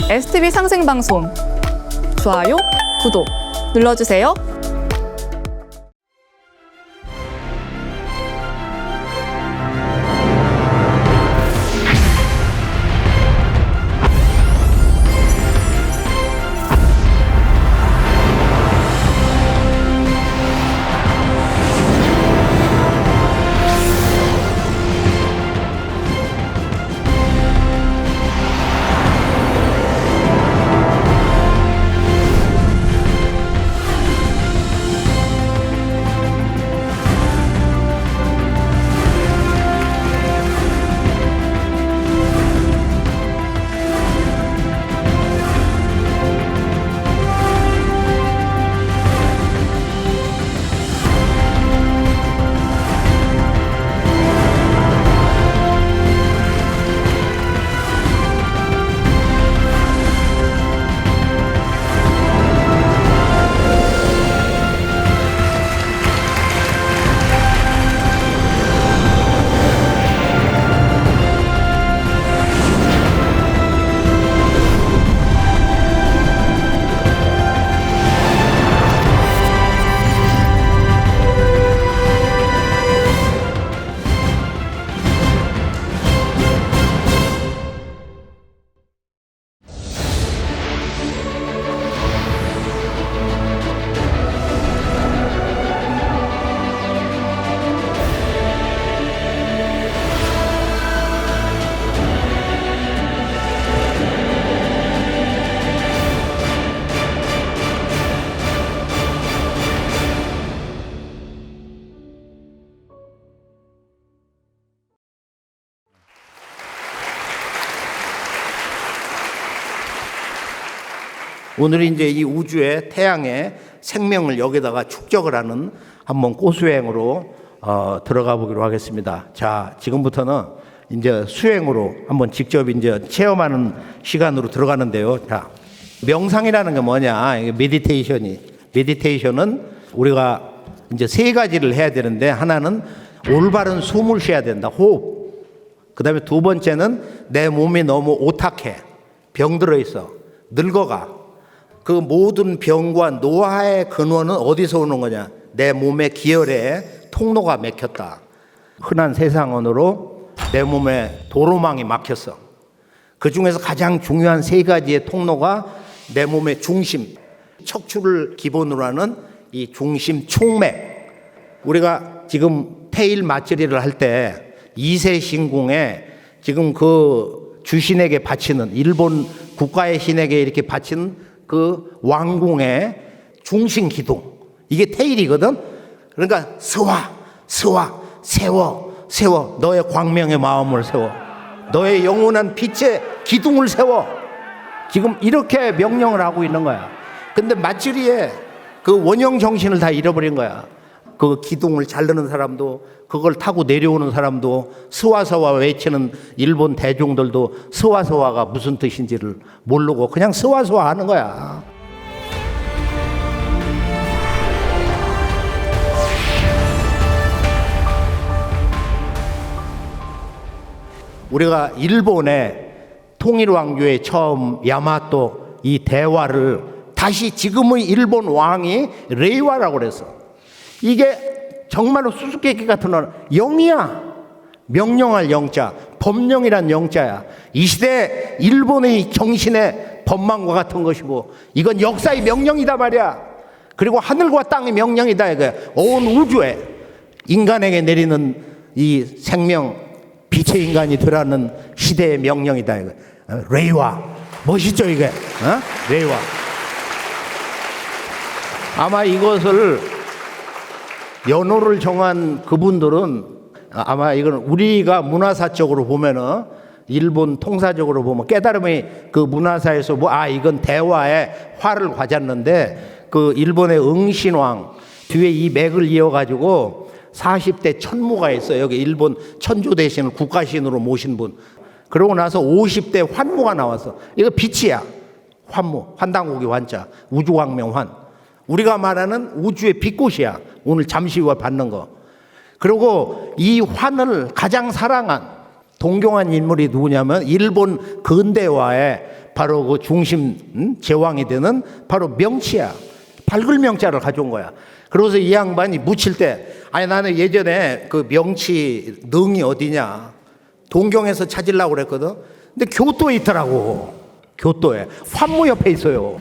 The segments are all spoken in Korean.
STV 상생방송 좋아요, 구독 눌러주세요. 오늘 이제 이 우주의 태양의 생명을 여기다가 축적을 하는 한번 고수행으로 들어가 보기로 하겠습니다. 자, 지금부터는 이제 수행으로 한번 직접 이제 체험하는 시간으로 들어가는데요. 자, 명상이라는 게 뭐냐? 메디테이션은 우리가 이제 세 가지를 해야 되는데, 하나는 올바른 숨을 쉬어야 된다. 호흡. 그 다음에 두 번째는 내 몸이 너무 오탁해. 병들어 있어. 늙어가. 그 모든 병과 노화의 근원은 어디서 오는 거냐? 내 몸의 기혈에 통로가 막혔다. 흔한 세상언어로 내 몸에 도로망이 막혔어. 그 중에서 가장 중요한 세 가지의 통로가 내 몸의 중심, 척추를 기본으로 하는 이 중심 총맥. 우리가 지금 태일 맞절이를 할 때 이세 신궁에 지금 그 주신에게 바치는, 일본 국가의 신에게 이렇게 바치는 그 왕궁의 중심 기둥, 이게 태일이거든. 그러니까 서와 세워 너의 광명의 마음을 세워, 너의 영원한 빛의 기둥을 세워. 지금 이렇게 명령을 하고 있는 거야. 근데 맞절이에 그 원형 정신을 다 잃어버린 거야. 그 기둥을 자르는 사람도, 그걸 타고 내려오는 사람도, 스와서와 외치는 일본 대중들도 스와서와가 무슨 뜻인지를 모르고 그냥 스와서와 하는 거야. 우리가 일본의 통일왕조에 처음 야마토 이 대화를 다시 지금의 일본 왕이 레이와라고 그랬어. 이게 정말로 수수께끼 같은 영이야. 명령할 영자, 법령이란 영자야. 이 시대 일본의 정신의 법망과 같은 것이고, 이건 역사의 명령이다 말이야. 그리고 하늘과 땅의 명령이다 이거야. 온 우주에 인간에게 내리는 이 생명, 빛의 인간이 되라는 시대의 명령이다 이거야. 레이와. 멋있죠 이게? 레이와. 아마 이것을 연호를 정한 그분들은 아마 이건 우리가 문화사적으로 보면은, 일본 통사적으로 보면 깨달음의 그 문화사에서 이건 대화에 화를 가졌는데, 그 일본의 응신왕 뒤에 이 맥을 이어가지고 40대 천무가 있어요. 여기 일본 천주 대신을 국가신으로 모신 분. 그러고 나서 50대 환무가 나왔어. 이거 빛이야. 환무, 환당국이 환자, 우주광명 환. 우리가 말하는 우주의 빛꽃이야. 오늘 잠시 후에 받는 거. 그리고 이 환을 가장 사랑한, 동경한 인물이 누구냐면 일본 근대화의 바로 그 중심 제왕이 되는 바로 명치야. 밝을 명자를 가져온 거야. 그러고서 이 양반이 묻힐 때, 아니 나는 예전에 그 명치 능이 어디냐 동경에서 찾으려고 그랬거든. 근데 교토에 있더라고. 교토에 환무 옆에 있어요.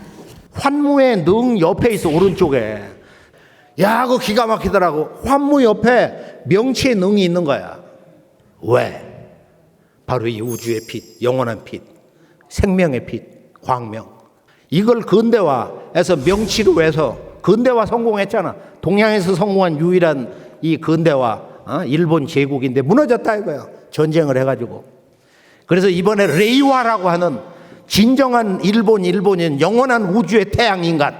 환무의 능 옆에 있어, 오른쪽에. 야, 그거 기가 막히더라고. 환무 옆에 명치의 능이 있는 거야. 왜? 바로 이 우주의 빛, 영원한 빛, 생명의 빛, 광명. 이걸 근대화해서 명치로 해서 근대화 성공했잖아. 동양에서 성공한 유일한 이 근대화, 일본 제국인데 무너졌다 이거야. 전쟁을 해가지고. 그래서 이번에 레이와라고 하는 진정한 일본인 영원한 우주의 태양 인간,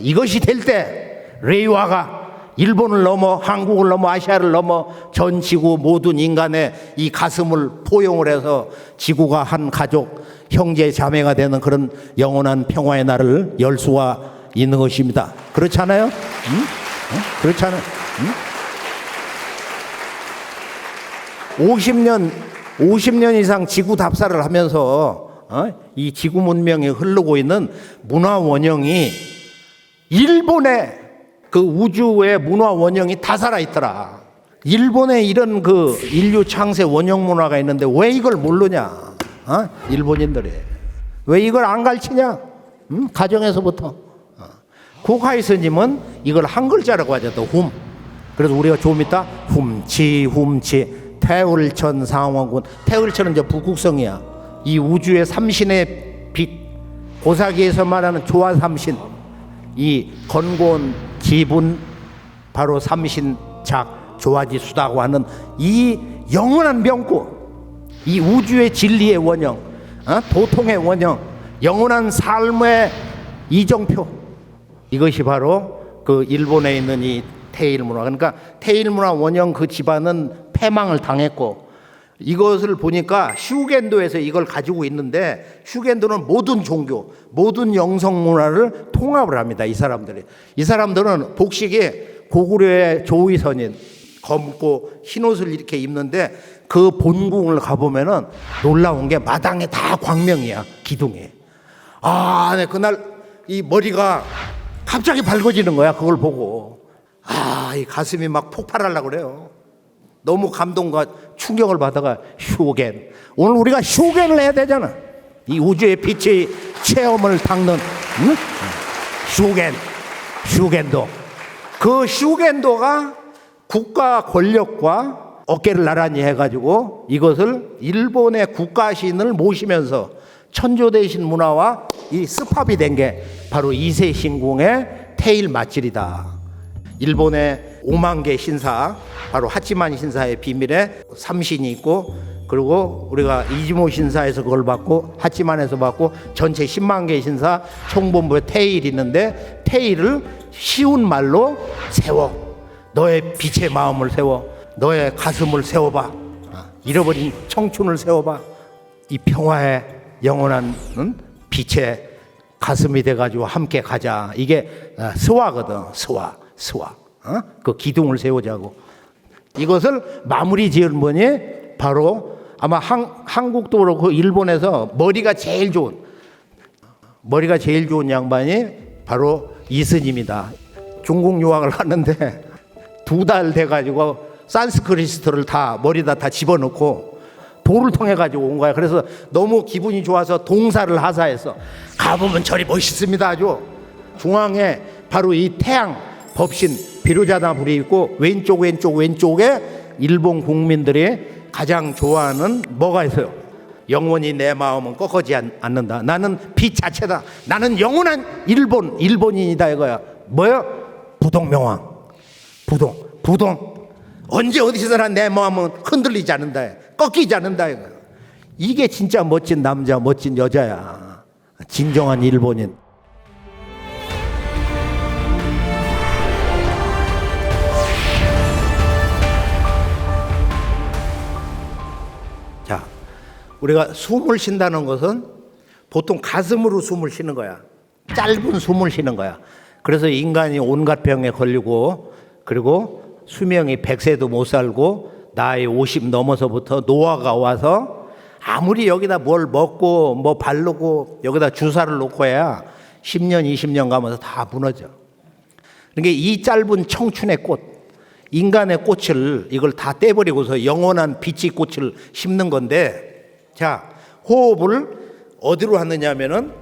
이것이 될 때 레이와가 일본을 넘어 한국을 넘어 아시아를 넘어 전 지구 모든 인간의 이 가슴을 포용을 해서 지구가 한 가족 형제 자매가 되는 그런 영원한 평화의 날을 열 수가 있는 것입니다. 그렇잖아요? 응? 그렇잖아요? 응? 50년 이상 지구 답사를 하면서 이 지구 문명이 흐르고 있는 문화 원형이 일본의 그 우주의 문화 원형이 다 살아있더라. 일본에 이런 그 인류 창세 원형 문화가 있는데 왜 이걸 모르냐? 일본인들이 왜 이걸 안 가르치냐? 가정에서부터. 고카이 스님은 이걸 한 글자라고 하죠. 또 훔. 그래서 우리가 좀 이따 훔치 태울천 상원군. 태울천은 이제 북극성이야. 이 우주의 삼신의 빛, 고사기에서 말하는 조화 삼신, 이 건곤 지분 바로 삼신작 조화지수다고 하는 이 영원한 명구, 이 우주의 진리의 원형, 도통의 원형, 영원한 삶의 이정표, 이것이 바로 그 일본에 있는 이 테일 문화. 그러니까 테일 문화 원형 그 집안은 패망을 당했고, 이것을 보니까 슈겐도에서 이걸 가지고 있는데, 슈겐도는 모든 종교, 모든 영성 문화를 통합을 합니다. 이 사람들은 복식에 고구려의 조의선인 검고 흰 옷을 이렇게 입는데, 그 본궁을 가보면은 놀라운 게 마당에 다 광명이야. 기둥이. 네, 그날 이 머리가 갑자기 밝아지는 거야. 그걸 보고 이 가슴이 막 폭발하려고 그래요. 너무 감동과 충격을 받아가. 슈겐, 오늘 우리가 슈겐을 해야 되잖아. 이 우주의 빛의 체험을 닦는 슈겐도. 그 슈겐도가 국가 권력과 어깨를 나란히 해가지고 이것을 일본의 국가신을 모시면서 천조대신 문화와 이 스팝이 된 게 바로 이세 신궁의 테일 맛질이다. 일본의 5만 개 신사, 바로 하치만 신사의 비밀에 삼신이 있고, 그리고 우리가 이지모 신사에서 그걸 받고 하치만에서 받고 전체 10만 개 신사 총본부에 테일이 있는데, 테일을 쉬운 말로 세워. 너의 빛의 마음을 세워. 너의 가슴을 세워봐. 잃어버린 청춘을 세워봐. 이 평화의 영원한 빛의 가슴이 돼가지고 함께 가자. 이게 스와거든. 스와. 그 기둥을 세우자고. 이것을 마무리 지은 분이 바로 아마 한국도 그렇고 일본에서 머리가 제일 좋은 양반이 바로 이스님이다. 중국 유학을 하는데 2달 돼가지고 산스크리트를 다 머리다 다 집어넣고 도를 통해 가지고 온 거야. 그래서 너무 기분이 좋아서 동사를 하사해서 가보면 저리 멋있습니다. 아주 중앙에 바로 이 태양 법신 비루자나 불이 있고, 왼쪽에 일본 국민들이 가장 좋아하는 뭐가 있어요? 영원히 내 마음은 꺾어지 않는다. 나는 빛 자체다. 나는 영원한 일본인이다 이거야. 뭐야? 부동명왕. 부동. 언제 어디서나 내 마음은 흔들리지 않는다. 꺾이지 않는다 이거야. 이게 진짜 멋진 남자, 멋진 여자야. 진정한 일본인. 자, 우리가 숨을 쉰다는 것은 보통 가슴으로 숨을 쉬는 거야. 짧은 숨을 쉬는 거야. 그래서 인간이 온갖 병에 걸리고, 그리고 수명이 100세도 못 살고 나이 50 넘어서부터 노화가 와서 아무리 여기다 뭘 먹고 뭐 바르고 여기다 주사를 놓고 해야 10년, 20년 가면서 다 무너져. 그러니까 이 짧은 청춘의 꽃, 인간의 꽃을 이걸 다 떼버리고서 영원한 빛의 꽃을 심는 건데, 자, 호흡을 어디로 하느냐 하면은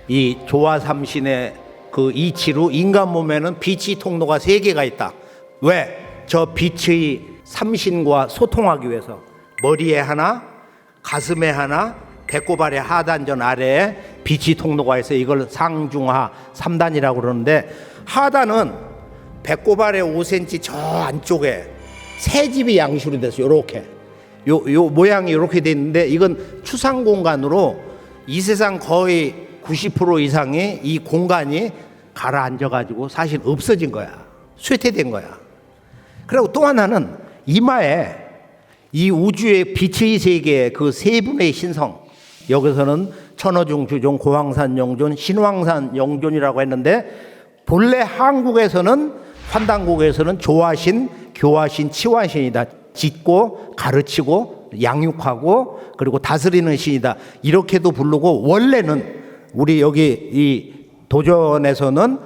이 조화삼신의 그 이치로 인간 몸에는 빛의 통로가 3개가 있다. 왜? 저 빛의 삼신과 소통하기 위해서 머리에 하나, 가슴에 하나, 배꼽 아래 하단전 아래에 빛의 통로가 있어. 이걸 상중하 3단이라고 그러는데, 하단은 배꼽 아래 5cm 저 안쪽에 새 집이 양식으로 돼서 요렇게 요 모양이 이렇게 돼 있는데, 이건 추상 공간으로 이 세상 거의 90% 이상이 이 공간이 가라앉아 가지고 사실 없어진 거야. 쇠퇴된 거야. 그리고 또 하나는 이마에 이 우주의 빛의 세계 그 세 분의 신성, 여기서는 천어중 주종 고황산 영존 신황산 영존이라고 했는데, 본래 한국에서는 환단국에서는 조화신, 교화신, 치화신이다. 짓고 가르치고 양육하고 그리고 다스리는 신이다. 이렇게도 부르고, 원래는 우리 여기 이 도전에서는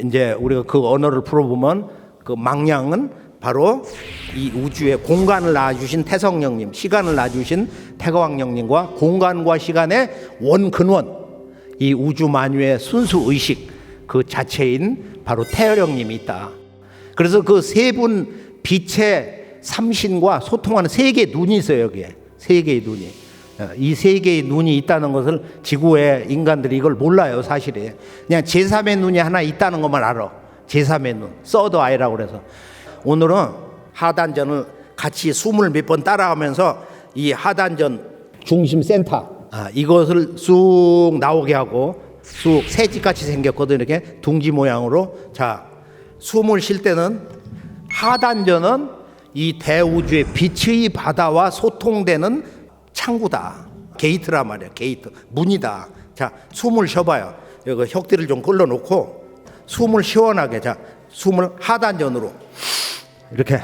이제 우리가 그 언어를 풀어보면 그 망량은 바로 이 우주의 공간을 낳아주신 태성령님, 시간을 낳아주신 태거왕령님과 공간과 시간의 원근원, 이 우주 만유의 순수 의식 그 자체인 바로 태열령님이 있다. 그래서 그 세 분 빛의 삼신과 소통하는 3개의 눈이 있어요. 여기에 3개의 눈이. 이 3개의 눈이 있다는 것을 지구의 인간들이 이걸 몰라요. 사실에 그냥 제3의 눈이 하나 있다는 것만 알아. 제3의 눈, 서드 아이라고 그래서. 오늘은 하단전을 같이 숨을 몇 번 따라가면서 이 하단전 중심 센터, 이것을 쑥 나오게 하고, 쑥 새집같이 생겼거든. 이렇게 둥지 모양으로. 자, 숨을 쉴 때는 하단전은 이 대우주의 빛의 바다와 소통되는 창구다. 게이트란 말이야. 게이트, 문이다. 자, 숨을 쉬어봐요. 여기 혁대를 좀 끌어놓고 숨을 시원하게. 자, 숨을 하단전으로 이렇게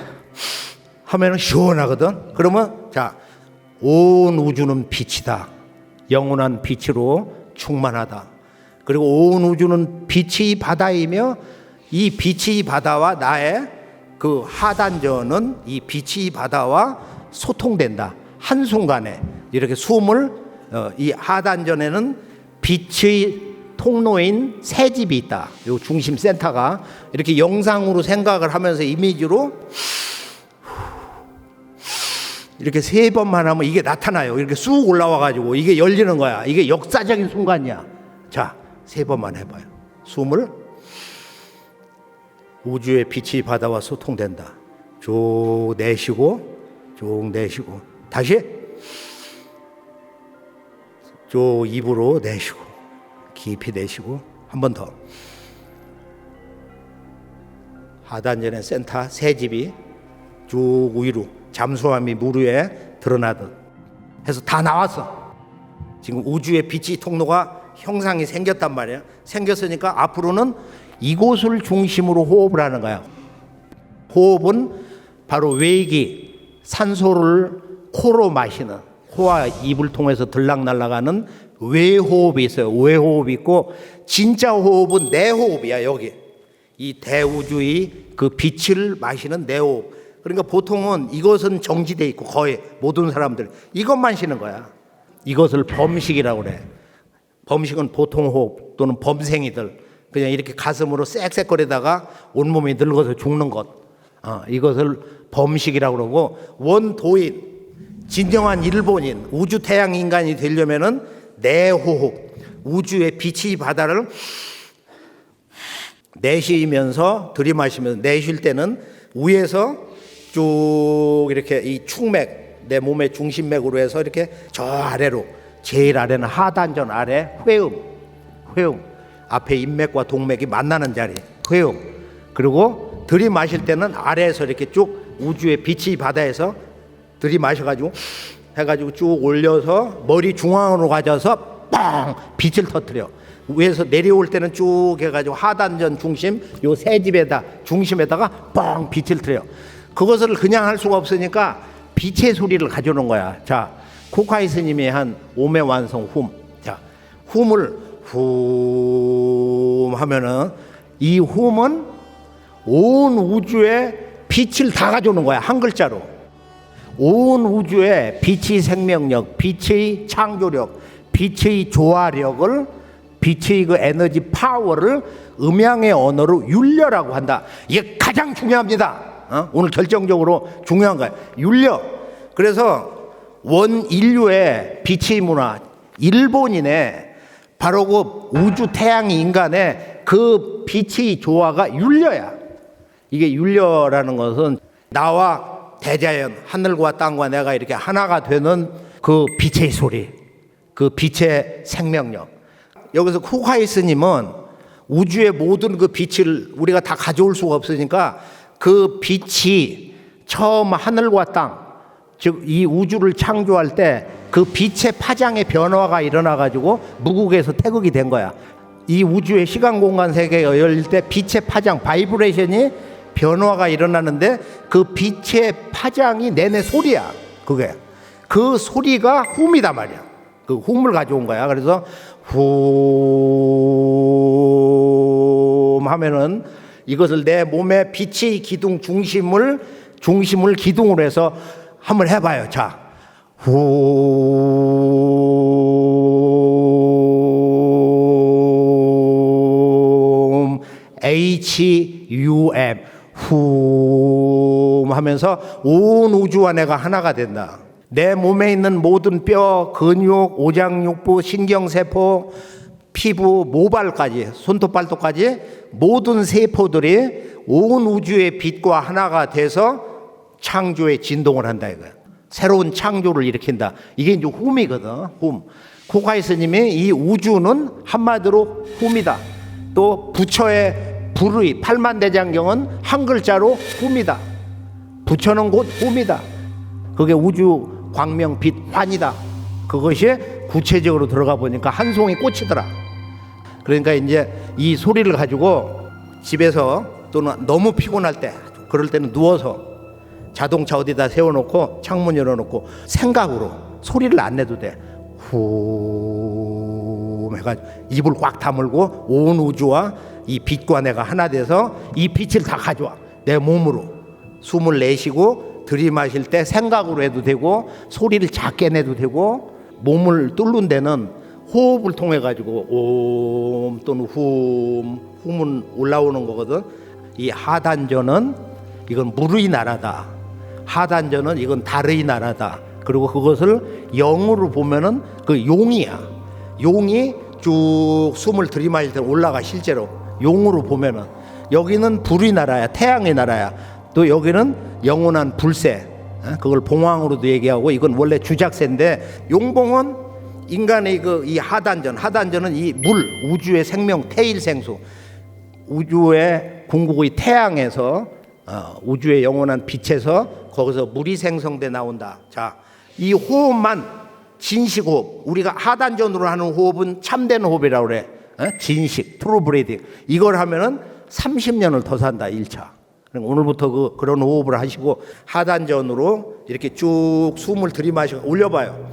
하면은 시원하거든. 그러면 자, 온 우주는 빛이다. 영원한 빛으로 충만하다. 그리고 온 우주는 빛의 바다이며, 이 빛의 바다와 나의 그 하단전은 이 빛의 바다와 소통된다. 한순간에 이렇게 숨을 이 하단전에는 빛의 통로인 새 집이 있다. 요 중심 센터가 이렇게 영상으로 생각을 하면서 이미지로 이렇게 3번만 하면 이게 나타나요. 이렇게 쑥 올라와 가지고 이게 열리는 거야. 이게 역사적인 순간이야. 자, 3번만 해봐요. 숨을 우주의 빛의 바다와 소통된다. 쭉 내쉬고, 쭉 내쉬고, 다시 쭉 입으로 내쉬고, 깊이 내쉬고, 한 번 더. 하단전의 센터 새 집이 쭉 위로 잠수함이 물 위에 드러나듯 해서 다 나왔어. 지금 우주의 빛의 통로가 형상이 생겼단 말이야. 생겼으니까 앞으로는 이곳을 중심으로 호흡을 하는 거야. 호흡은 바로 외기, 산소를 코로 마시는, 코와 입을 통해서 들락날락하는 외호흡이 있어요. 외호흡이 있고, 진짜 호흡은 내호흡이야. 여기 이 대우주의 그 빛을 마시는 내호흡. 그러니까 보통은 이것은 정지돼 있고, 거의 모든 사람들 이것만 쉬는 거야. 이것을 범식이라고 그래. 범식은 보통 호흡 또는 범생이들, 그냥 이렇게 가슴으로 쌕쌕거리다가 온몸이 늙어서 죽는 것, 이것을 범식이라고 그러고, 원도인, 진정한 일본인, 우주 태양 인간이 되려면은 내호흡, 우주의 빛의 바다를 내쉬면서 들이마시면서, 내쉴 때는 위에서 쭉 이렇게 이 축맥, 내 몸의 중심맥으로 해서 이렇게 저 아래로, 제일 아래는 하단전 아래 회음, 앞에 인맥과 동맥이 만나는 자리, 회음. 그리고 들이마실 때는 아래에서 이렇게 쭉 우주의 빛의 바다에서 들이마셔가지고 해가지고 쭉 올려서 머리 중앙으로 가져서 뻥 빛을 터뜨려. 위에서 내려올 때는 쭉 해가지고 하단전 중심 요 새 집에다 중심에다가 뻥 빛을 터뜨려. 그것을 그냥 할 수가 없으니까 빛의 소리를 가져오는 거야. 자, 코카이 스님이 한 오매 완성 훔. 자, 훔을 훔 하면은 이 훔은 온 우주에 빛을 다 가져오는 거야. 한 글자로. 온 우주에 빛의 생명력, 빛의 창조력, 빛의 조화력을, 빛의 그 에너지 파워를 음양의 언어로 율려라고 한다. 이게 가장 중요합니다. 오늘 결정적으로 중요한 거야. 율려. 그래서 원 인류의 빛의 문화, 일본인의 바로 그 우주 태양 인간의 그 빛의 조화가 율려야. 이게 율려라는 것은 나와 대자연, 하늘과 땅과 내가 이렇게 하나가 되는 그 빛의 소리, 그 빛의 생명력. 여기서 코카이 스님은 우주의 모든 그 빛을 우리가 다 가져올 수가 없으니까 그 빛이 처음 하늘과 땅, 즉 이 우주를 창조할 때 그 빛의 파장의 변화가 일어나 가지고 무국에서 태극이 된 거야. 이 우주의 시간 공간 세계가 열릴 때 빛의 파장, 바이브레이션이 변화가 일어나는데 그 빛의 파장이 내내 소리야. 그게 그 소리가 훔이다 말이야. 그 훔을 가져온 거야. 그래서 훔 하면은 이것을 내 몸의 빛의 기둥 중심을 기둥으로 해서 한번 해봐요. 자, 훔, HUM, 훔 하면서 온 우주와 내가 하나가 된다. 내 몸에 있는 모든 뼈, 근육, 오장육부, 신경세포, 피부, 모발까지, 손톱, 발톱까지 모든 세포들이 온 우주의 빛과 하나가 돼서 창조의 진동을 한다 이거야. 새로운 창조를 일으킨다. 이게 이제 훔이거든. 훔. 코카이 스님이 이 우주는 한마디로 훔이다. 또 부처의 불의 팔만대장경은 한 글자로 훔이다. 부처는 곧 훔이다. 그게 우주 광명 빛 환이다. 그것이 구체적으로 들어가 보니까 한 송이 꽃이더라. 그러니까 이제 이 소리를 가지고 집에서 또는 너무 피곤할 때, 그럴 때는 누워서 자동차 어디다 세워놓고 창문 열어놓고 생각으로 소리를 안 내도 돼. 후 해가지고 입을 꽉 다물고 온 우주와 이 빛과 내가 하나 돼서 이 빛을 다 가져와. 내 몸으로 숨을 내쉬고 들이마실 때 생각으로 해도 되고 소리를 작게 내도 되고 몸을 뚫는 데는 호흡을 통해 가지고 옴 또는 훔은 올라오는 거거든. 이 하단전은 이건 물의 나라다. 하단전은 이건 달의 나라다. 그리고 그것을 영으로 보면은 그 용이야. 용이 쭉 숨을 들이마실 때 올라가. 실제로 용으로 보면은 여기는 불의 나라야. 태양의 나라야. 또 여기는 영원한 불새, 그걸 봉황으로도 얘기하고 이건 원래 주작새인데 용봉은 인간의 그 이 하단전은 이 물, 우주의 생명, 태일생수, 우주의 궁극의 태양에서 우주의 영원한 빛에서 거기서 물이 생성돼 나온다. 자, 이 호흡만 진식호흡, 우리가 하단전으로 하는 호흡은 참된 호흡이라고 그래. 진식, 트루 브리딩. 이걸 하면은 30년을 더 산다. 1차. 오늘부터 그런 호흡을 하시고 하단전으로 이렇게 쭉 숨을 들이마시고 올려봐요.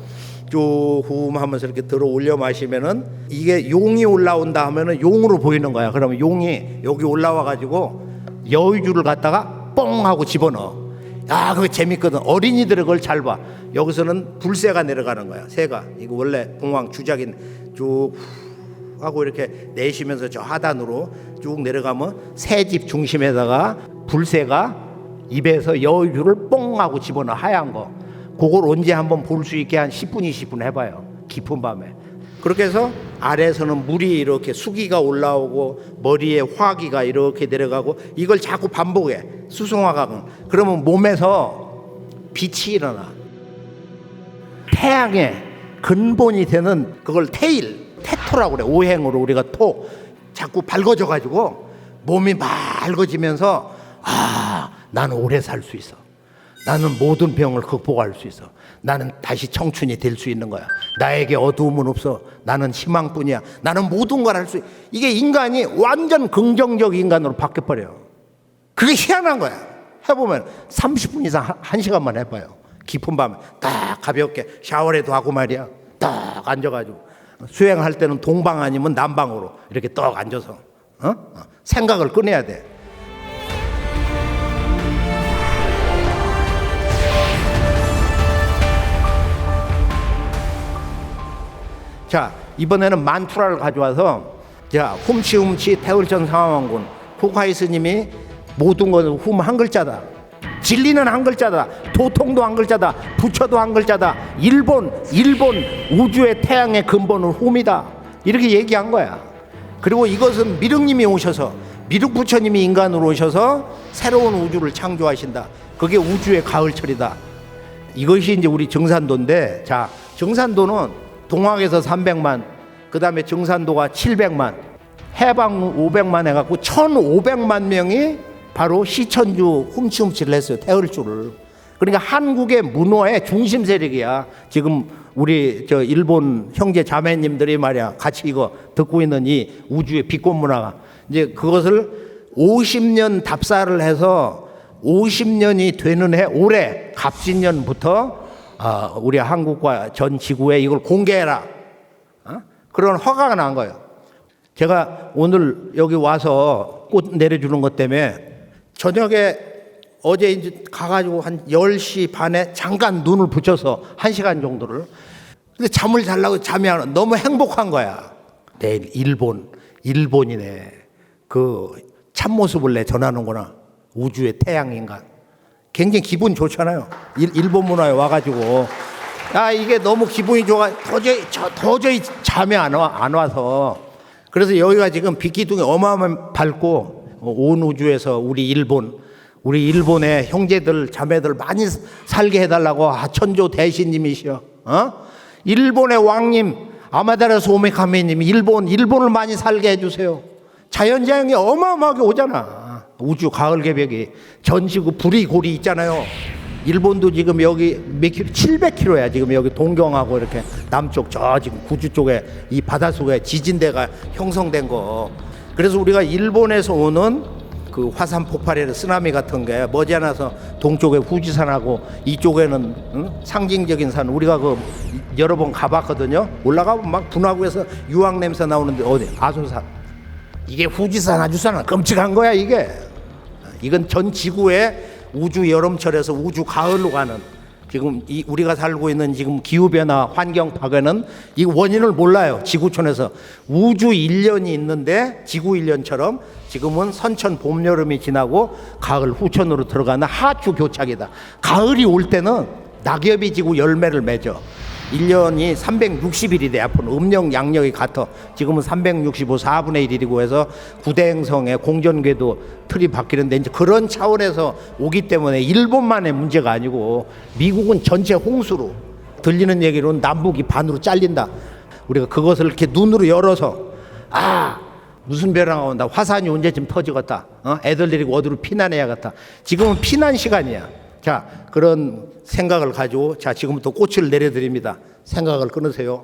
쭉 호흡하면서 이렇게 들어 올려 마시면은 이게 용이 올라온다 하면은 용으로 보이는 거야. 그러면 용이 여기 올라와 가지고 여의주를 갖다가 뽕 하고 집어넣어. 야, 그거 재밌거든. 어린이들은 그걸 잘 봐. 여기서는 불새가 내려가는 거야. 새가. 이거 원래 봉황 주작인 쭉 하고 이렇게 내쉬면서 저 하단으로 쭉 내려가면 새집 중심에다가 불새가 입에서 여의주를 뽕 하고 집어넣어. 하얀 거. 그걸 언제 한번 볼 수 있게 한 10분, 20분 해봐요. 깊은 밤에. 그렇게 해서 아래에서는 물이 이렇게 수기가 올라오고 머리에 화기가 이렇게 내려가고 이걸 자꾸 반복해. 수송화각은. 그러면 몸에서 빛이 일어나. 태양의 근본이 되는 그걸 태토라고 그래. 오행으로 우리가 토. 자꾸 밝아져 가지고 몸이 맑아지면서 나는 오래 살 수 있어. 나는 모든 병을 극복할 수 있어. 나는 다시 청춘이 될 수 있는 거야. 나에게 어두움은 없어. 나는 희망뿐이야. 나는 모든 걸 할 수 있어. 이게 인간이 완전 긍정적 인간으로 바뀌어버려요. 그게 희한한 거야. 해보면 30분 이상 1시간만 해봐요. 깊은 밤에 딱 가볍게 샤워라도 하고 말이야. 딱 앉아가지고 수행할 때는 동방 아니면 남방으로 이렇게 떡 앉아서 생각을 꺼내야 돼. 자, 이번에는 만투라를 가져와서 자, 훔치 태울전 상황원군 후카이 스님이 모든 것은 훔 한 글자다. 진리는 한 글자다. 도통도 한 글자다. 부처도 한 글자다. 일본 우주의 태양의 근본은 훔이다. 이렇게 얘기한 거야. 그리고 이것은 미륵님이 오셔서 미륵 부처님이 인간으로 오셔서 새로운 우주를 창조하신다. 그게 우주의 가을철이다. 이것이 이제 우리 정산도인데, 자, 정산도는 동학에서 300만, 그 다음에 정산도가 700만, 해방 500만 해갖고 1500만 명이 바로 시천주 훔치를 했어요. 태을주를. 그러니까 한국의 문화의 중심 세력이야. 지금 우리 저 일본 형제 자매님들이 말이야 같이 이거 듣고 있는 이 우주의 빛꽃 문화가 이제 그것을 50년 답사를 해서 50년이 되는 해 올해 갑진년부터 우리 한국과 전 지구에 이걸 공개해라. 그런 허가가 난 거예요. 제가 오늘 여기 와서 꽃 내려주는 것 때문에 저녁에 어제 이제 가가지고 한 10시 반에 잠깐 눈을 붙여서 1시간 정도를. 근데 잠을 자려고 잠이 안 와. 너무 행복한 거야. 내일 일본이네. 그 참모습을 내 전하는구나. 우주의 태양인간. 굉장히 기분 좋잖아요. 일본 문화에 와가지고. 이게 너무 기분이 좋아. 도저히 잠이 안 와서. 그래서 여기가 지금 빛기둥이 어마어마하게 밝고 온 우주에서 우리 일본의 형제들 자매들 많이 살게 해달라고 천조 대신님이시여. 일본의 왕님 아마다라스 오메카메님이 일본을 많이 살게 해주세요. 자연재앙이 어마어마하게 오잖아. 우주 가을 개벽이 전 지구 불이 골이 있잖아요. 일본도 지금 여기 몇 킬로? 700km야. 지금 여기 동경하고 이렇게 남쪽 저 지금 구주 쪽에 이 바닷속에 지진대가 형성된 거. 그래서 우리가 일본에서 오는 그 화산 폭발이나 쓰나미 같은 게 머지않아서 동쪽에 후지산하고 이쪽에는 상징적인 산 우리가 그 여러 번 가봤거든요. 올라가면 막 분화구 해서 유황 냄새 나오는데 어디? 아소산. 이게 후지산 아주산 끔찍한 거야 이게. 이건 전 지구에 우주 여름철에서 우주 가을로 가는 지금 우리가 살고 있는 지금 기후변화 환경 파괴는 이 원인을 몰라요. 지구촌에서 우주 1년이 있는데 지구 1년처럼 지금은 선천 봄 여름이 지나고 가을 후천으로 들어가는 하추 교착이다. 가을이 올 때는 낙엽이 지고 열매를 맺어. 1년이 360일이 돼. 앞으로 음력 양력이 같아. 지금은 365 4분의 1이고 해서 구대행성의 공전궤도 틀이 바뀌는데 이제 그런 차원에서 오기 때문에 일본만의 문제가 아니고 미국은 전체 홍수로 들리는 얘기로는 남북이 반으로 잘린다. 우리가 그것을 이렇게 눈으로 열어서 무슨 변화가 온다. 화산이 언제쯤 터지겠다. 애들 데리고 어디로 피난해야겠다. 지금은 피난 시간이야. 자, 그런 생각을 가지고 자, 지금부터 꽃을 내려드립니다. 생각을 끊으세요.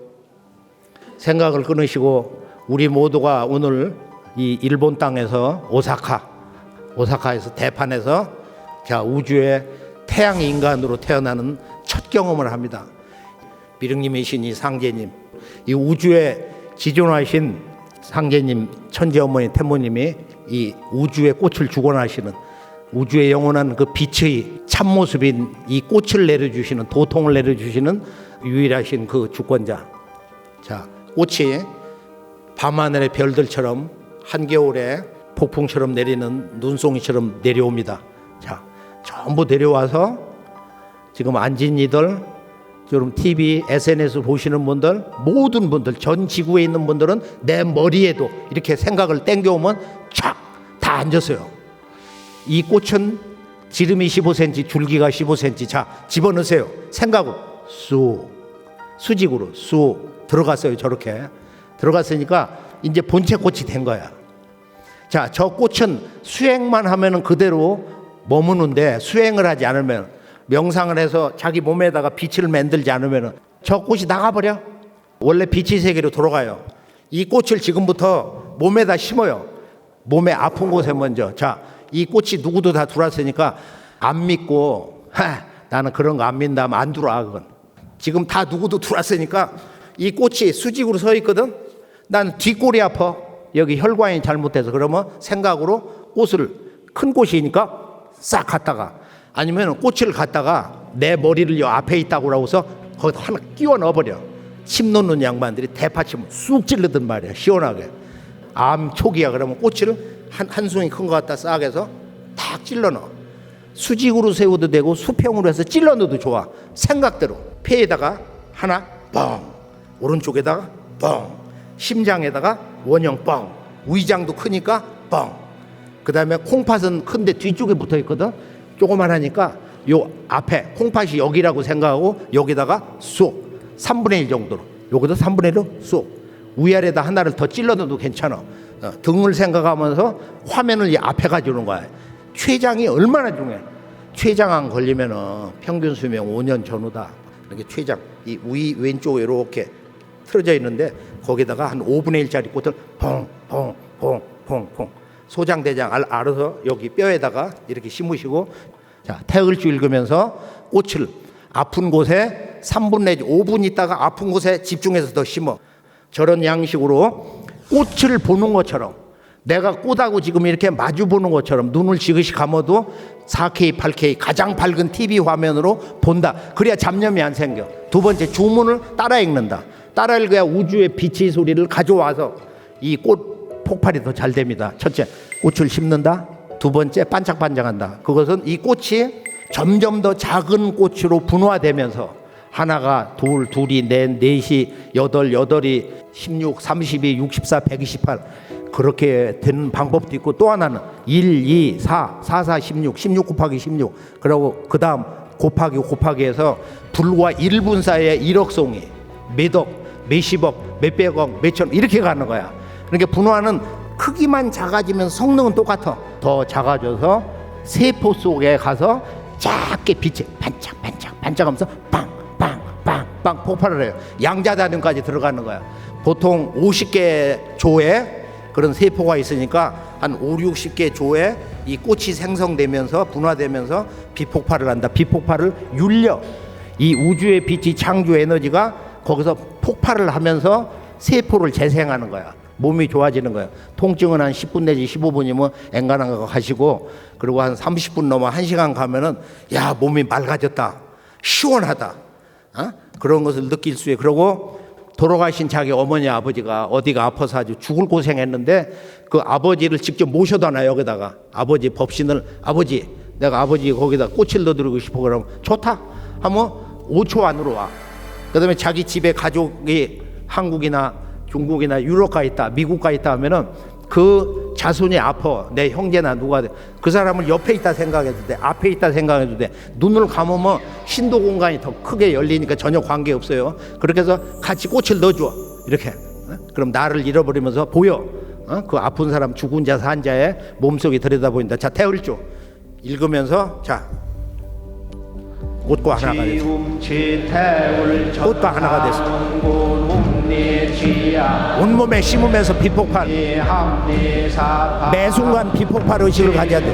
생각을 끊으시고 우리 모두가 오늘 이 일본 땅에서 오사카에서 대판에서 자, 우주의 태양 인간으로 태어나는 첫 경험을 합니다. 미륵님이신 이 상제님, 이 우주에 지존하신 상제님, 천재 어머니 태모님이 이 우주의 꽃을 주관하시는 우주의 영원한 그 빛의 참모습인 이 꽃을 내려주시는 도통을 내려주시는 유일하신 그 주권자. 자, 꽃이 밤하늘의 별들처럼 한겨울에 폭풍처럼 내리는 눈송이처럼 내려옵니다. 자, 전부 내려와서 지금 앉은 이들, 여러분 TV, SNS 보시는 분들, 모든 분들, 전 지구에 있는 분들은 내 머리에도 이렇게 생각을 땡겨오면 촥 다 앉았어요. 이 꽃은 지름이 15cm, 줄기가 15cm. 자, 집어넣으세요. 생각으로 수직으로 쑥 들어갔어요. 저렇게 들어갔으니까 이제 본체 꽃이 된 거야. 자, 저 꽃은 수행만 하면은 그대로 머무는데 수행을 하지 않으면, 명상을 해서 자기 몸에다가 빛을 만들지 않으면 저 꽃이 나가버려. 원래 빛의 세계로 돌아가요. 이 꽃을 지금부터 몸에다 심어요. 몸에 아픈 곳에 먼저. 자, 이 꽃이 누구도 다 들어왔으니까 안 믿고 나는 그런 거 안 민다면 안 들어와. 그건 지금 다 누구도 들어왔으니까 이 꽃이 수직으로 서 있거든. 난 뒷골이 아파. 여기 혈관이 잘못돼서. 그러면 생각으로 꽃을, 큰 꽃이니까 싹 갖다가, 아니면 꽃을 갖다가 내 머리를 요 앞에 있다고 하고서 거기다 하나 끼워 넣어버려. 침 놓는 양반들이 대파침 쑥 찔르든 말이야. 시원하게. 암 초기야. 그러면 꽃을 한 송이 큰 거 갖다 싹 해서 탁 찔러 넣어. 수직으로 세워도 되고 수평으로 해서 찔러 넣어도 좋아. 생각대로. 폐에다가 하나 뻥, 오른쪽에다가 뻥, 심장에다가 원형 뻥, 위장도 크니까 뻥. 그 다음에 콩팥은 큰데 뒤쪽에 붙어 있거든. 조그만하니까 요 앞에 콩팥이 여기라고 생각하고 여기다가 쏙 3분의 1 정도로, 여기도 3분의 1로 쏙 위아래다 하나를 더 찔러 넣어도 괜찮아. 등을 생각하면서 화면을 이 앞에 가져오는 거야. 췌장이 얼마나 중요해. 췌장암 걸리면은 평균 수명 5년 전후다. 이렇게 췌장 이 위 왼쪽에 이렇게 틀어져 있는데 거기다가 한 5분의 1짜리 꽃을 퐁퐁퐁퐁퐁 소장대장 알아서 여기 뼈에다가 이렇게 심으시고, 자, 태을주 읽으면서 꽃을 아픈 곳에 3분 내지 5분 있다가 아픈 곳에 집중해서 더 심어. 저런 양식으로 꽃을 보는 것처럼, 내가 꽃하고 지금 이렇게 마주 보는 것처럼 눈을 지그시 감아도 4K, 8K 가장 밝은 TV 화면으로 본다. 그래야 잡념이 안 생겨. 두 번째, 주문을 따라 읽는다. 따라 읽어야 우주의 빛의 소리를 가져와서 이 꽃 폭발이 더 잘 됩니다. 첫째, 꽃을 심는다. 두 번째, 반짝반짝한다. 그것은 이 꽃이 점점 더 작은 꽃으로 분화되면서 하나가 둘, 둘이 넷, 넷이 여덟, 여덟이 16, 32, 64, 128 그렇게 되는 방법도 있고, 또 하나는 1, 2, 4, 4, 4, 16, 16 곱하기 16 그리고 그 다음 곱하기 해서 불과 1분 사이에 1억 송이, 몇억, 몇십억, 몇백억, 몇천 이렇게 가는 거야. 그러니까 분화는 크기만 작아지면 성능은 똑같아. 더 작아져서 세포 속에 가서 작게 빛이 반짝반짝하면서 빵빵빵빵 폭발을 해요. 양자단위까지 들어가는 거야. 보통 50개 조에 그런 세포가 있으니까 한 5, 60개 조에 이 꽃이 생성되면서 분화되면서 비폭발을 한다. 비폭발을 율려. 이 우주의 빛이 창조 에너지가 거기서 폭발을 하면서 세포를 재생하는 거야. 몸이 좋아지는 거예요. 통증은 한 10분 내지 15분이면 앵간한 거 가시고, 그리고 한 30분 넘어 1시간 가면은 야, 몸이 맑아졌다, 시원하다, 그런 것을 느낄 수 있어요. 그리고 돌아가신 자기 어머니 아버지가 어디가 아파서 아주 죽을 고생했는데 그 아버지를 직접 모셔다 놔요. 여기다가 아버지 법신을, 아버지 내가 아버지 거기다 꽃을 넣어드리고 싶어. 그러면 좋다 하면 5초 안으로 와. 그 다음에 자기 집에 가족이 한국이나 중국이나 유럽 가 있다, 미국 가 있다 하면은 그 자손이 아파. 내 형제나 누가 돼. 그 사람을 옆에 있다 생각해도 돼. 앞에 있다 생각해도 돼. 눈을 감으면 신도 공간이 더 크게 열리니까 전혀 관계 없어요. 그렇게 해서 같이 꽃을 넣어줘. 이렇게. 그럼 나를 잃어버리면서 보여. 그 아픈 사람, 죽은 자, 산 자의 몸속에 들여다보인다. 자, 태을주 읽으면서, 자, 꽃과 하나가 됐어. 꽃과 하나가 됐어. 온몸에 심으면서 비폭발, 매 순간 비폭발 의식을 가져야 돼.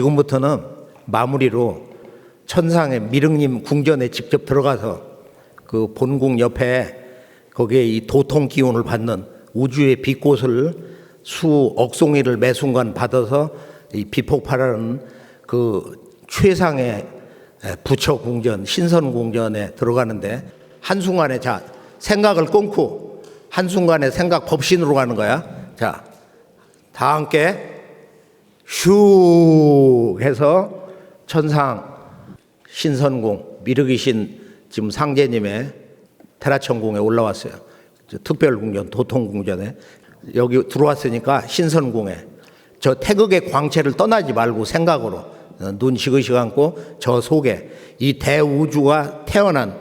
지금부터는 마무리로 천상의 미륵님 궁전에 직접 들어가서 그 본궁 옆에 거기에 이 도통 기운을 받는 우주의 빛꽃을 수억 송이를 매 순간 받아서 이 비폭발하는 그 최상의 부처 궁전, 신선 궁전에 들어가는데 한순간에 자 생각을 끊고 한순간에 생각 법신으로 가는 거야. 자, 다 함께 슉 해서 천상 신선궁 미륵이신 지금 상제님의 테라천궁에 올라왔어요. 특별궁전 도통궁전에 여기 들어왔으니까 신선궁에 저 태극의 광채를 떠나지 말고 생각으로 눈 시그시 감고 저 속에 이 대우주가 태어난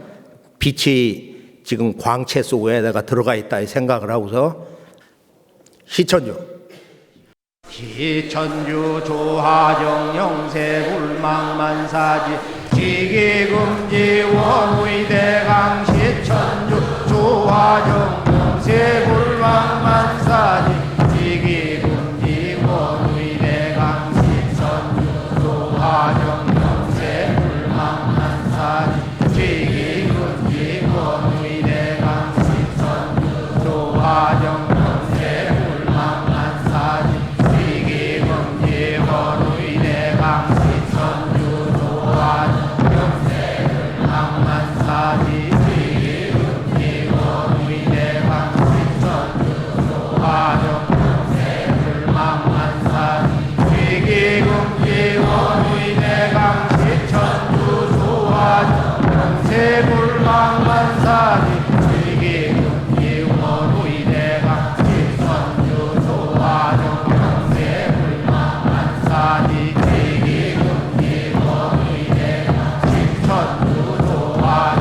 빛이 지금 광채 속에 내가 들어가 있다 이 생각을 하고서 시천주 시천주 조하정 영세불망만사지 지기금지 원의대강 시천주 조하정 영세불망만사지 지기금지 원의대강 시천주 조하정 영세불망만사지 지기금지 원의대강 시천주 조하정 영세불망만사지 지기금지 원의대강 시천주 조하정 영세불망만사지 지기금지 원의대강 시천주 조하정 영세불망만사지 지기금지 원의대강 시천주 조하정 영세불망만사지 지기금지 원의대강 시천주 조하정 영세불망만사지 지기금지 원의대강 시천주 조하정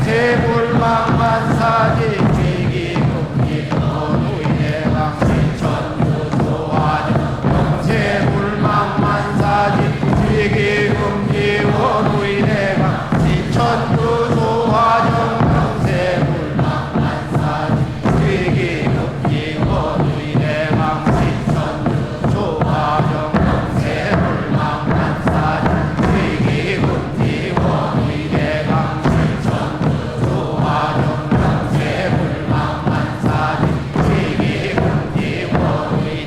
세불망만사지 제기금지 원우인해방 신천유조화정 세불망만사지 제기금지 원우인해방 신천유조화정 세불망만사지 제기금지 원우인해방 신천유조화정 세불망만사지 제기금지 원우인해방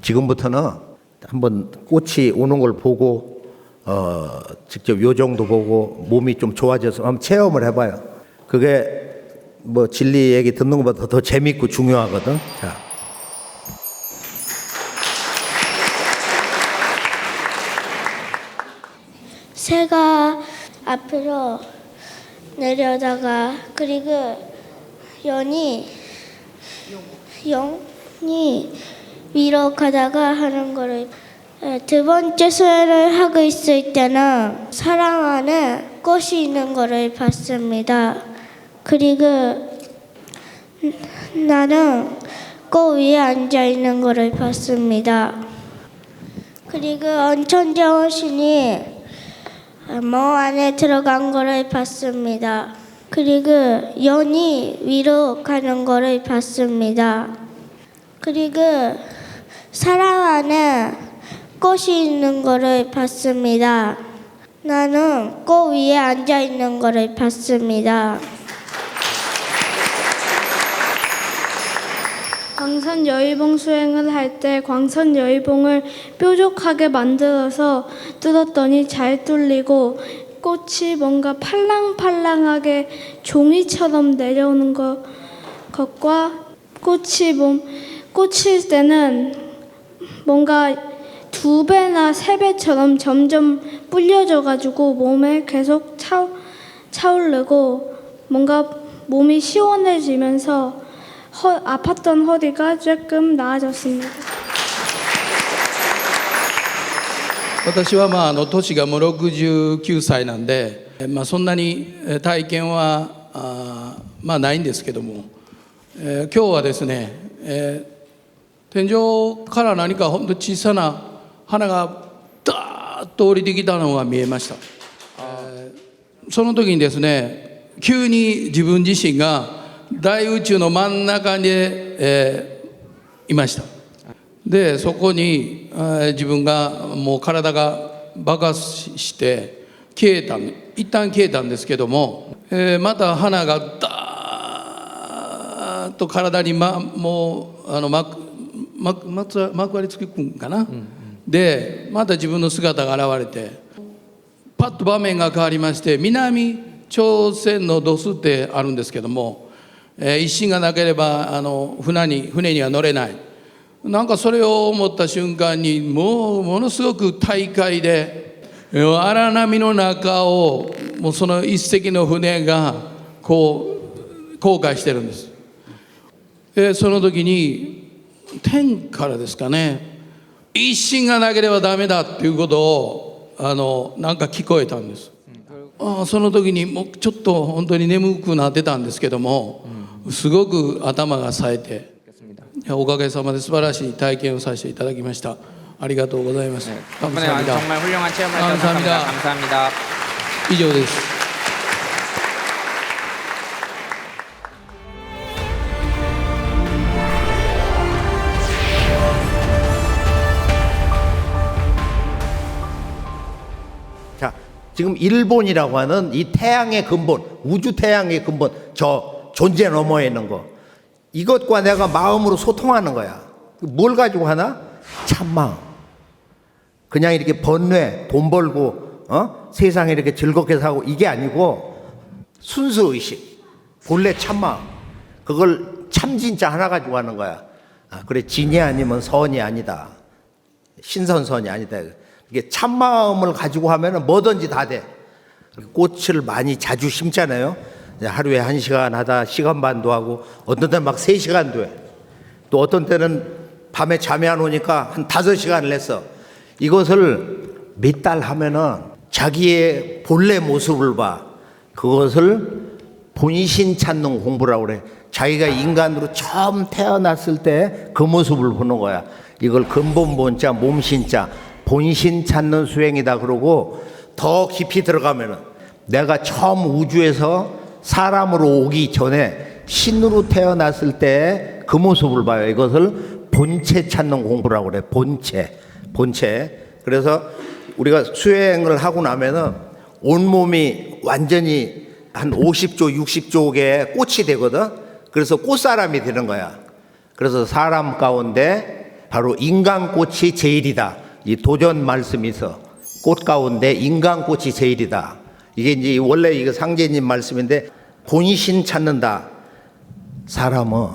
지금부터는 한번 꽃이 오는 걸 보고 직접 요정도 보고 몸이 좀 좋아져서 한번 체험을 해봐요. 그게 뭐 진리 얘기 듣는 것보다 더 재밌고 중요하거든. 자. 새가 앞으로 내려다가 그리고 영이 위로 가다가 하는 거를 두 번째 수행을 하고 있을 때는 사랑 안에 꽃이 있는 거를 봤습니다. 그리고 나는 꽃 위에 앉아 있는 거를 봤습니다. 그리고 언천자원신이 모 안에 들어간 거를 봤습니다. 그리고 연이 위로 가는 거를 봤습니다. 그리고 사랑 안에 꽃이 있는 거를 봤습니다. 나는 꽃 위에 앉아 있는 거를 봤습니다. 광선여의봉 수행을 할 때 광선여의봉을 뾰족하게 만들어서 뚫었더니 잘 뚫리고 꽃이 뭔가 팔랑팔랑하게 종이처럼 내려오는 것과 꽃일 때는 뭔가 2배나 3배처럼 점점 불려져가지고 몸에 계속 차오르고 뭔가 몸이 시원해지면서 아팠던 허리가 조금 나아졌습니다. 私は年がもう69歳なんで、そんなに体験はないんですけども、今日はですね、天井から何か本当小さな花がダーッと降りてきたのが見えました。その時にですね、急に自分自身が大宇宙の真ん中に、いました。でそこに、自分がもう体が爆発して一旦消えたんですけども、また花がダと体に、もう幕張つくんかな、でまた自分の姿が現れて、パッと場面が変わりまして、南朝鮮のドスってあるんですけども、一心がなければ船には乗れない。なんかそれを思った瞬間に、もうものすごく大海で荒波の中をもうその一隻の船がこう航海してるんです。その時に天からですかね、一心がなければダメだっていうことをなんか聞こえたんです。その時にもうちょっと本当に眠くなってたんですけども、すごく頭が冴えて、おかげさまで素晴らしい体験をさせていただきました。ありがとうございます。 덕분에 감사합니다. 정말 훌륭한 체험을 해주셔서 감사합니다. 감사합니다. 以上です。 자, 지금 일본이라고 하는 이 태양의 근본, 우주 태양의 근본, 저 존재 너머에 있는 거, 이것과 내가 마음으로 소통하는 거야. 뭘 가지고 하나? 참마음. 그냥 이렇게 번뇌, 돈 벌고 세상에 이렇게 즐겁게 사고 이게 아니고 순수 의식, 본래 참마음. 그걸 참 진짜 하나 가지고 하는 거야. 그래, 진이 아니면 선이 아니다. 신선선이 아니다. 이게 참마음을 가지고 하면 뭐든지 다 돼. 꽃을 많이 자주 심잖아요. 하루에 1시간 하다 시간 반도 하고, 어떤 때는 막 3시간도 해. 또 어떤 때는 밤에 잠이 안 오니까 한 5시간을 했어. 이것을 몇 달 하면은 자기의 본래 모습을 봐. 그것을 본신 찾는 공부라고 그래. 자기가 인간으로 처음 태어났을 때 그 모습을 보는 거야. 이걸 근본본자, 몸신자, 본신 찾는 수행이다 그러고, 더 깊이 들어가면은 내가 처음 우주에서 사람으로 오기 전에 신으로 태어났을 때 그 모습을 봐요. 이것을 본체 찾는 공부라고 그래. 본체. 그래서 우리가 수행을 하고 나면은 온몸이 완전히 한 50조, 60조의 꽃이 되거든. 그래서 꽃사람이 되는 거야. 그래서 사람 가운데 바로 인간꽃이 제일이다. 이 도전 말씀이 있어. 꽃 가운데 인간꽃이 제일이다. 이게 이제 원래 이거 상제님 말씀인데, 본신 찾는다. 사람은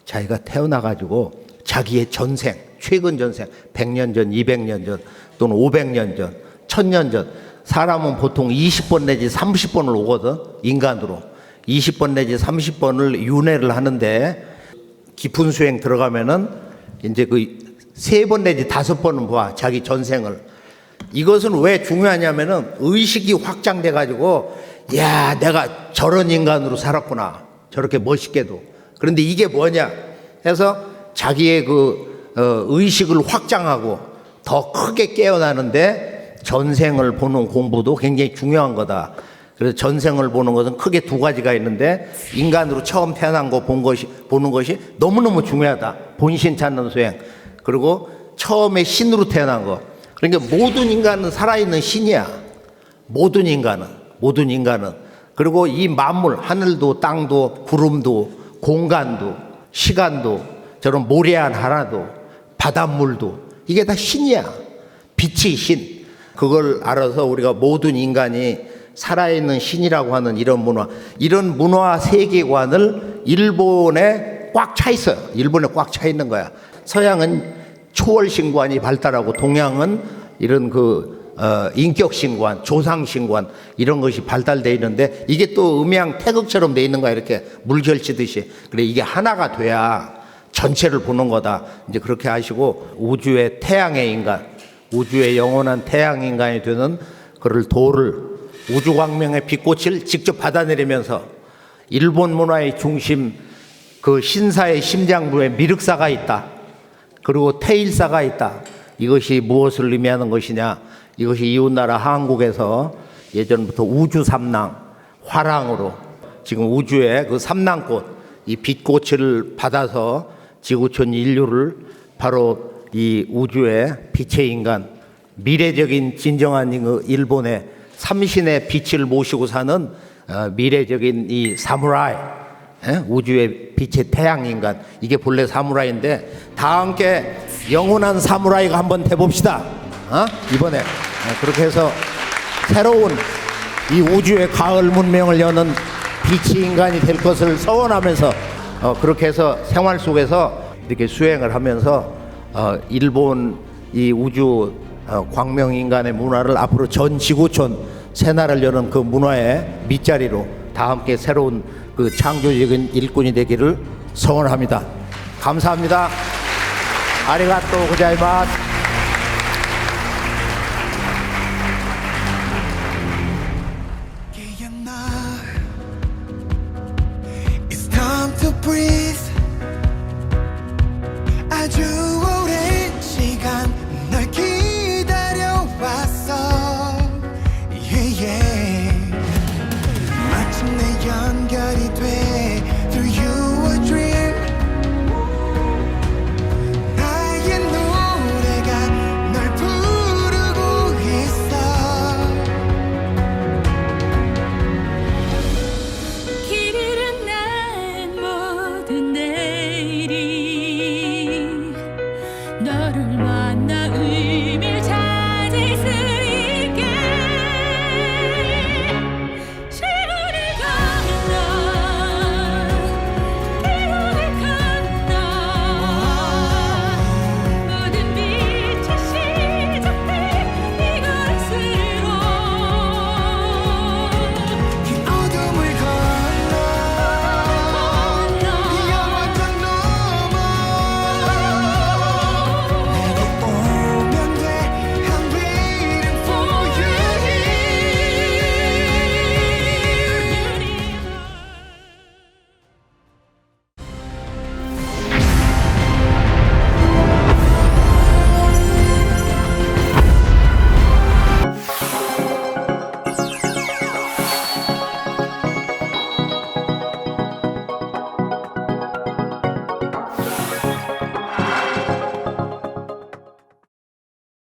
자기가 태어나가지고 자기의 전생, 최근 전생, 100년 전, 200년 전, 또는 500년 전, 1000년 전, 사람은 보통 20번 내지 30번을 오거든, 인간으로. 20번 내지 30번을 윤회를 하는데, 깊은 수행 들어가면은 이제 그 3번 내지 5번은 봐, 자기 전생을. 이것은 왜 중요하냐면은 의식이 확장돼 가지고, 야, 내가 저런 인간으로 살았구나, 저렇게 멋있게도. 그런데 이게 뭐냐 해서 자기의 그 의식을 확장하고 더 크게 깨어나는데, 전생을 보는 공부도 굉장히 중요한 거다. 그래서 전생을 보는 것은 크게 2가지가 있는데, 인간으로 처음 태어난 거 보는 것이 너무너무 중요하다. 본신 찾는 수행. 그리고 처음에 신으로 태어난 거. 그러니까 모든 인간은 살아있는 신이야. 모든 인간은. 그리고 이 만물, 하늘도 땅도 구름도 공간도 시간도 저런 모래알 하나도 바닷물도 이게 다 신이야. 빛이 신. 그걸 알아서 우리가 모든 인간이 살아있는 신이라고 하는 이런 문화 세계관을 일본에 꽉 차 있어요. 일본에 꽉 차 있는 거야. 서양은 초월신관이 발달하고, 동양은 이런 인격신관, 조상신관 이런 것이 발달되어 있는데, 이게 또 음양 태극처럼 돼 있는 거야. 이렇게 물 결치듯이. 그래, 이게 하나가 돼야 전체를 보는 거다. 이제 그렇게 하시고, 우주의 태양의 인간, 우주의 영원한 태양 인간이 되는 그를 도를, 우주광명의 빛꽃을 직접 받아내리면서, 일본 문화의 중심, 그 신사의 심장부에 미륵사가 있다. 그리고 태일사가 있다. 이것이 무엇을 의미하는 것이냐? 이것이 이웃나라 한국에서 예전부터 우주 삼랑, 화랑으로 지금 우주의 그 삼랑꽃, 이 빛꽃을 받아서 지구촌 인류를 바로 이 우주의 빛의 인간, 미래적인 진정한 일본의 삼신의 빛을 모시고 사는 미래적인 이 사무라이, 우주의 빛의 태양 인간, 이게 본래 사무라이인데 다 함께 영원한 사무라이가 한번 돼봅시다. 이번에 그렇게 해서 새로운 이 우주의 가을 문명을 여는 빛의 인간이 될 것을 서원하면서 그렇게 해서 생활 속에서 이렇게 수행을 하면서 일본 이 우주 광명 인간의 문화를 앞으로 전 지구촌 새날을 여는 그 문화의 밑자리로 다 함께 새로운 그 창조적인 일꾼이 되기를 서원합니다. 감사합니다. 아리가또 고자이마스. It's time to breathe.